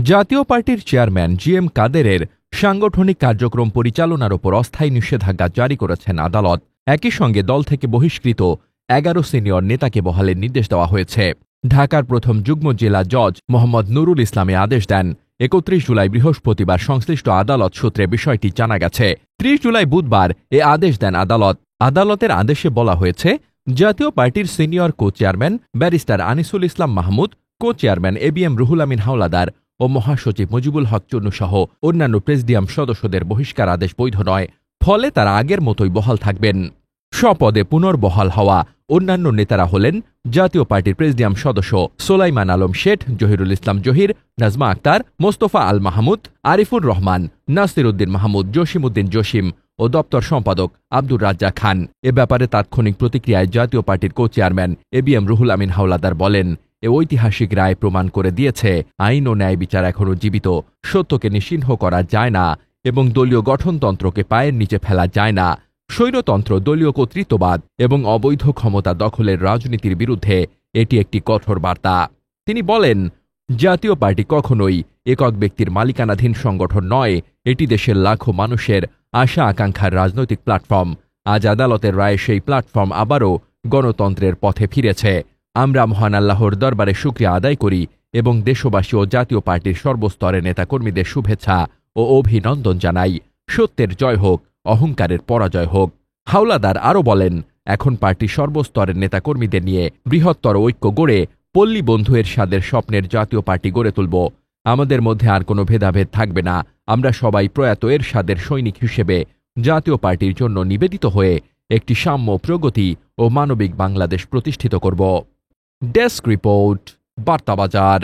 জাতীয় পার্টির chairman GM. কাদেরের সাংগঠনিক কার্যক্রম পরিচালনার ওপর অস্থায়ী নিষেধাজ্ঞা জারি করেছেন আদালত। একই সঙ্গে দল থেকে বহিষ্কৃত ১১ সিনিয়র নেতাকে বহালের নির্দেশ দেওয়া হয়েছে। ঢাকার প্রথম যুগ্ম জেলা জজ মোহাম্মদ নুরুল ইসলামে আদেশ দেন। ৩১ জুলাই বৃহস্পতিবার সংশ্লিষ্ট আদালত সূত্রে বিষয়টি জানা গেছে। ৩০ জুলাই বুধবার এ আদেশ দেন আদালত। আদালতের আদেশে বলা হয়েছে, জাতীয় পার্টির senior co chairman barrister Anisul Islam Mahmud, co chairman ABM Ruhul Amin Howlader ও মহাসচিব মুজিবুল হক চুন্নু সহ অন্যান্য প্রেসিডিয়াম সদস্যদের বহিষ্কার আদেশ বৈধ নয়। ফলে তারা আগের মতোই বহাল থাকবেন। স্বপদে পুনর্বহাল হওয়া অন্যান্য নেতারা হলেন জাতীয় পার্টির প্রেসিডিয়াম সদস্য সোলাইমান আলম শেঠ, জহিরুল ইসলাম জহির, নাজমা আক্তার, মোস্তফা আল মাহমুদ, আরিফুর রহমান, নাসির উদ্দিন মাহমুদ, জসিমউদ্দিন জসিম ও দপ্তর সম্পাদক আব্দুর রাজ্জাক খান। এ ব্যাপারে তাৎক্ষণিক প্রতিক্রিয়ায় জাতীয় পার্টির কো চেয়ারম্যান এবিএম রুহুল আমিন হাওলাদার বলেন, এ ঐতিহাসিক রায় প্রমাণ করে দিয়েছে আইন ও ন্যায় বিচার এখনও জীবিত। সত্যকে নিঃচিহ্ন করা যায় না এবং দলীয় গঠনতন্ত্রকে পায়ের নিচে ফেলা যায় না। স্বৈরতন্ত্র, দলীয় কর্তৃত্ববাদ এবং অবৈধ ক্ষমতা দখলের রাজনীতির বিরুদ্ধে এটি একটি কঠোর বার্তা। তিনি বলেন, জাতীয় পার্টি কখনোই একক ব্যক্তির মালিকানাধীন সংগঠন নয়, এটি দেশের লাখো মানুষের আশা আকাঙ্ক্ষার রাজনৈতিক প্ল্যাটফর্ম। আজ আদালতের রায়ে সেই প্ল্যাটফর্ম আবারও গণতন্ত্রের পথে ফিরেছে। আমরা মহান আল্লাহর দরবারে শুকরিয়া আদায় করি এবং দেশবাসী ও জাতীয় পার্টির সর্বস্তরের নেতাকর্মীদের শুভেচ্ছা ও অভিনন্দন জানাই। সত্যের জয় হোক, অহংকারের পরাজয় হোক। হাওলাদার আরও বলেন, এখন পার্টি সর্বস্তরের নেতাকর্মীদের নিয়ে বৃহত্তর ঐক্য গড়ে পল্লী বন্ধু এরশাদের স্বপ্নের জাতীয় পার্টি গড়ে তুলব। আমাদের মধ্যে আর কোনো ভেদাভেদ থাকবে না। আমরা সবাই প্রয়াত এরশাদের সৈনিক হিসেবে জাতীয় পার্টির জন্য নিবেদিত হয়ে একটি সাম্য, প্রগতি ও মানবিক বাংলাদেশ প্রতিষ্ঠিত করব। Desk report, বার্তাবাজার।